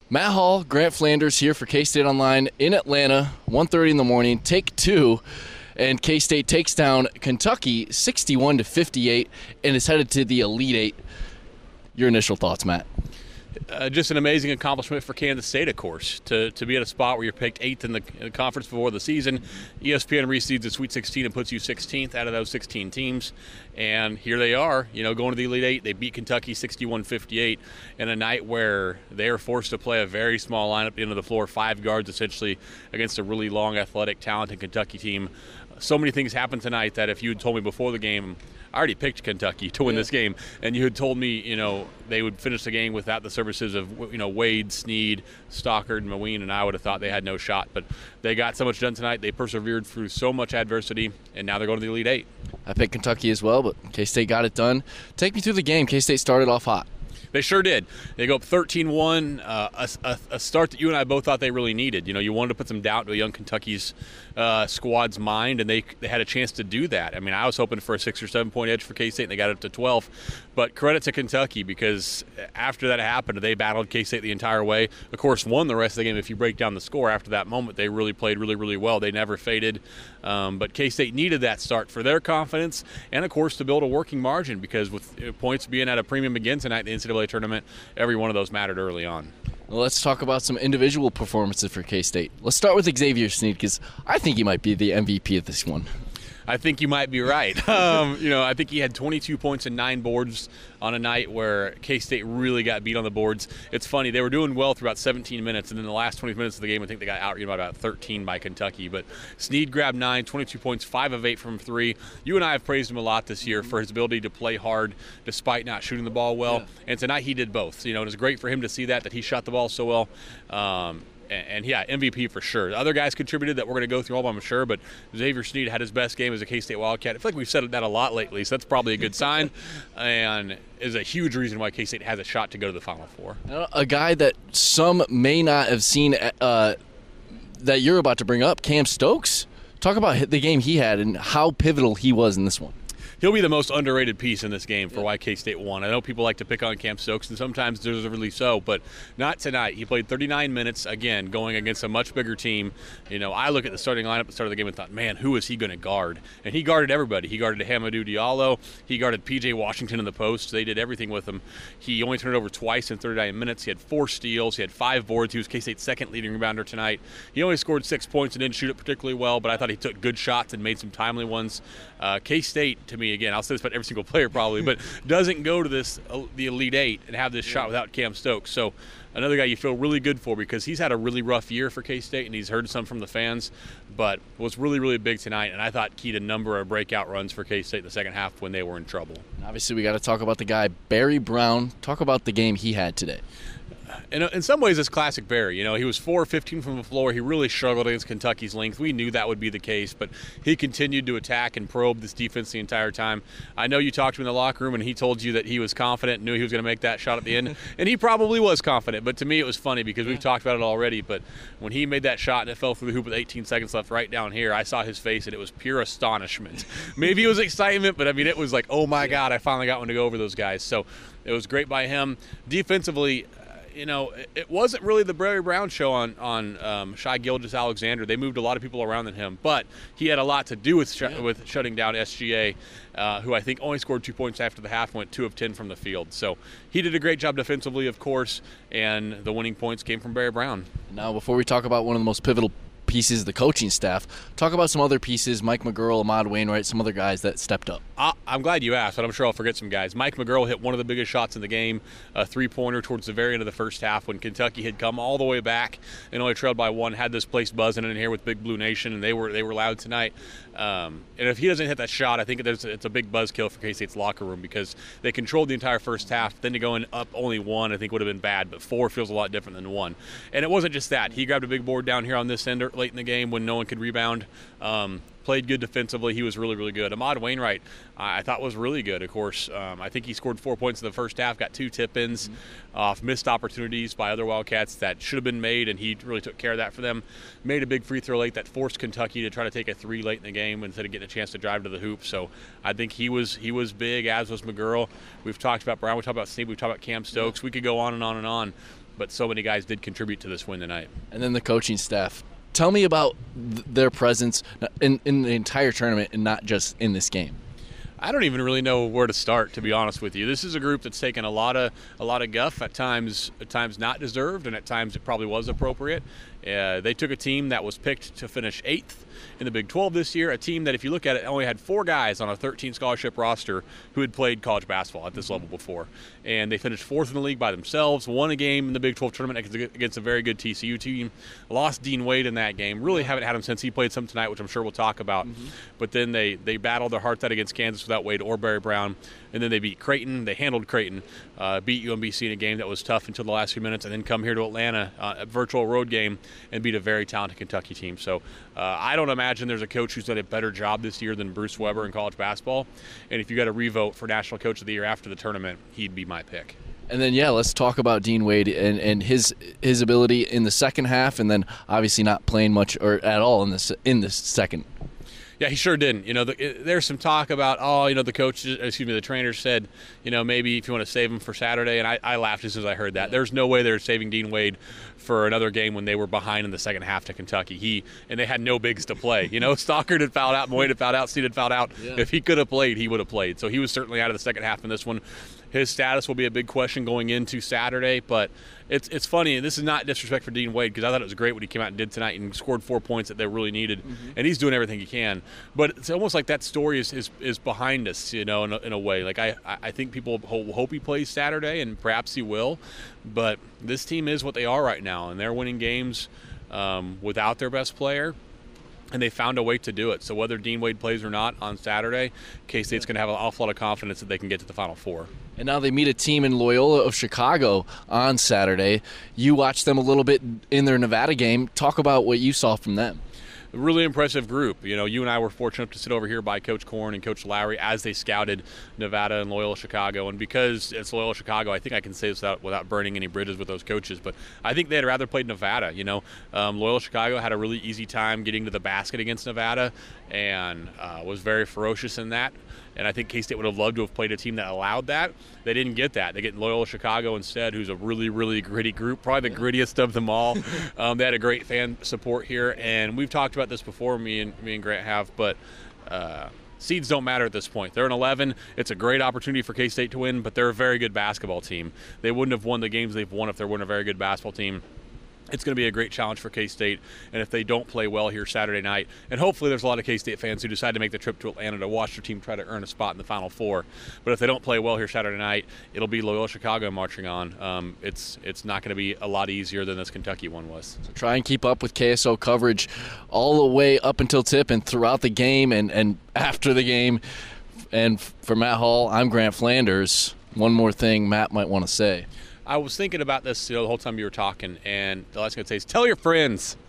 Matt Hall, Grant Flanders here for K-StateOnline in Atlanta, 1:30 in the morning, take two, and K-State takes down Kentucky 61-58 and is headed to the Elite Eight. Your initial thoughts, Matt? Just an amazing accomplishment for Kansas State, of course, to be at a spot where you're picked 8th in the conference before the season. ESPN reseeds the Sweet 16 and puts you 16th out of those 16 teams. And here they are, going to the Elite Eight. They beat Kentucky 61-58 in a night where they are forced to play a very small lineup at the end of the floor, 5 guards essentially, against a really long, athletic, talented Kentucky team. So many things happened tonight that if you had told me before the game, I already picked Kentucky to win this game, and you had told me, they would finish the game without the services of, Wade, Snead, Stockard, and Maween, and I would have thought they had no shot. But they got so much done tonight. They persevered through so much adversity, and now they're going to the Elite Eight. I picked Kentucky as well, but K-State got it done. Take me through the game. K-State started off hot. They sure did. They go up 13-1, a start that you and I both thought they really needed. You wanted to put some doubt into a young Kentucky's squad's mind, and they had a chance to do that. I mean, I was hoping for a 6 or 7 point edge for K-State, and they got it up to 12. But credit to Kentucky, because after that happened, they battled K-State the entire way. Of course, won the rest of the game. If you break down the score after that moment, they really played really, really well. They never faded. But K-State needed that start for their confidence and, of course, to build a working margin, because with points being at a premium again tonight in the NCAA tournament, every one of those mattered early on. Well, let's talk about some individual performances for K-State. Let's start with Xavier Snead, because I think he might be the MVP of this one. I think you might be right. I think he had 22 points and 9 boards on a night where K-State really got beat on the boards. It's funny, they were doing well through about 17 minutes, and then the last 20 minutes of the game, I think they got out about 13 by Kentucky. But Snead grabbed 9, 22 points, 5 of 8 from 3. You and I have praised him a lot this year for his ability to play hard despite not shooting the ball well. Yeah. And tonight he did both. It was great for him to see that he shot the ball so well. And yeah, MVP for sure. The other guys contributed that we're going to go through all, I'm sure, but Xavier Snead had his best game as a K-State Wildcat. I feel like we've said that a lot lately, so that's probably a good sign, and is a huge reason why K-State has a shot to go to the Final Four. A guy that some may not have seen that you're about to bring up, Cam Stokes. Talk about the game he had and how pivotal he was in this one. He'll be the most underrated piece in this game for why K-State won. I know people like to pick on Cam Stokes, and sometimes deservedly so, but not tonight. He played 39 minutes, again, going against a much bigger team. I look at the starting lineup at the start of the game and thought, man, who is he going to guard? And he guarded everybody. He guarded Hamidou Diallo. He guarded P.J. Washington in the post. They did everything with him. He only turned it over twice in 39 minutes. He had 4 steals. He had 5 boards. He was K-State's second leading rebounder tonight. He only scored 6 points and didn't shoot it particularly well, but I thought he took good shots and made some timely ones. K-State, to me, again, I'll say this about every single player probably, but doesn't go to the Elite Eight and have this shot without Cam Stokes. So another guy you feel really good for, because he's had a really rough year for K-State, and he's heard some from the fans, but was really, really big tonight, and I thought keyed a number of breakout runs for K-State in the second half when they were in trouble. Obviously, we got to talk about the guy, Barry Brown. Talk about the game he had today. In some ways, it's classic Barry. He was 4-15 from the floor. He really struggled against Kentucky's length. We knew that would be the case, but he continued to attack and probe this defense the entire time. I know you talked to him in the locker room, and he told you that he was confident, knew he was going to make that shot at the end, and he probably was confident. But to me, it was funny because we've talked about it already, but when he made that shot and it fell through the hoop with 18 seconds left right down here, I saw his face, and it was pure astonishment. Maybe it was excitement, but, it was like, oh, my God, I finally got one to go over those guys. So it was great by him. Defensively, it wasn't really the Barry Brown show on Shai Gilgeous-Alexander. They moved a lot of people around than him, but he had a lot to do with shutting down SGA, who I think only scored 2 points after the half, went 2 of 10 from the field. So he did a great job defensively, of course, and the winning points came from Barry Brown. Now, before we talk about one of the most pivotal pieces of the coaching staff, talk about some other pieces, Mike McGurl, Ahmad Wainwright, some other guys that stepped up. I'm glad you asked, but I'm sure I'll forget some guys. Mike McGurl hit one of the biggest shots in the game, a 3-pointer towards the very end of the first half when Kentucky had come all the way back and only trailed by 1, had this place buzzing in here with Big Blue Nation, and they were loud tonight. And if he doesn't hit that shot, I think it's a big buzzkill for K-State's locker room, because they controlled the entire first half. Then to go in up only 1, I think would have been bad, but 4 feels a lot different than 1. And it wasn't just that. He grabbed a big board down here on this end late in the game when no one could rebound. Played good defensively. He was really, really good. Ahmad Wainwright, I thought, was really good. Of course, I think he scored 4 points in the first half, got 2 tip-ins off missed opportunities by other Wildcats that should have been made, and he really took care of that for them. Made a big free throw late that forced Kentucky to try to take a 3 late in the game instead of getting a chance to drive to the hoop. So I think he was big, as was McGurl. We've talked about Brown. We talked about Snead. We've talked about Cam Stokes. We could go on and on and on. but so many guys did contribute to this win tonight. And then the coaching staff. Tell me about their presence in the entire tournament and not just in this game. I don't even really know where to start, to be honest with you. This is a group that's taken a lot of guff, at times not deserved, and at times it probably was appropriate. They took a team that was picked to finish 8th in the Big 12 this year, a team that, if you look at it, only had 4 guys on a 13 scholarship roster who had played college basketball at this level before. And they finished 4th in the league by themselves, won a game in the Big 12 tournament against a very good TCU team, lost Dean Wade in that game. Really haven't had him since he played some tonight, which I'm sure we'll talk about. But then they battled their hearts out against Kansas without Wade or Barry Brown, and then they beat Creighton. They handled Creighton, beat UMBC in a game that was tough until the last few minutes, and then come here to Atlanta, a virtual road game, and beat a very talented Kentucky team. So I don't imagine there's a coach who's done a better job this year than Bruce Weber in college basketball. And if you got to revote for National Coach of the Year after the tournament, he'd be my pick. And then, let's talk about Dean Wade and his ability in the second half, and then obviously not playing much or at all in the second. Yeah, he sure didn't. There's some talk about, the trainer said, maybe if you want to save him for Saturday, and I laughed as soon as I heard that. There's no way they're saving Dean Wade for another game when they were behind in the second half to Kentucky. And they had no bigs to play. Stockard had fouled out, Moyd had fouled out, Steed had fouled out. Yeah. If he could have played, he would have played. So he was certainly out of the second half in this one. His status will be a big question going into Saturday, but it's funny, and this is not disrespect for Dean Wade, because I thought it was great what he came out and did tonight and scored 4 points that they really needed, and he's doing everything he can. But it's almost like that story is behind us, in a way. Like I think people hope he plays Saturday, and perhaps he will, but this team is what they are right now, and they're winning games without their best player. And they found a way to do it. So whether Dean Wade plays or not on Saturday, K-State's going to have an awful lot of confidence that they can get to the Final Four. And now they meet a team in Loyola of Chicago on Saturday. You watched them a little bit in their Nevada game. Talk about what you saw from them. A really impressive group. You and I were fortunate to sit over here by Coach Korn and Coach Lowry as they scouted Nevada and Loyola Chicago. And because it's Loyola Chicago, I think I can say this without burning any bridges with those coaches. But I think they'd rather played Nevada. Loyola Chicago had a really easy time getting to the basket against Nevada and was very ferocious in that. And I think K-State would have loved to have played a team that allowed that. They didn't get that. They get Loyola Chicago instead, who's a really, really gritty group, probably the grittiest of them all. They had a great fan support here, and we've talked about this before, me and Grant have, but seeds don't matter at this point. They're an 11. It's a great opportunity for K-State to win, but they're a very good basketball team. They wouldn't have won the games they've won if they weren't a very good basketball team. It's going to be a great challenge for K-State, and if they don't play well here Saturday night, and hopefully there's a lot of K-State fans who decide to make the trip to Atlanta to watch their team try to earn a spot in the Final Four, but if they don't play well here Saturday night, it'll be Loyola Chicago marching on. It's not going to be a lot easier than this Kentucky one was. So try and keep up with KSO coverage all the way up until tip and throughout the game and after the game. And for Matt Hall, I'm Grant Flanders. One more thing Matt might want to say. I was thinking about this the whole time you were talking, and the last thing I'd say is tell your friends.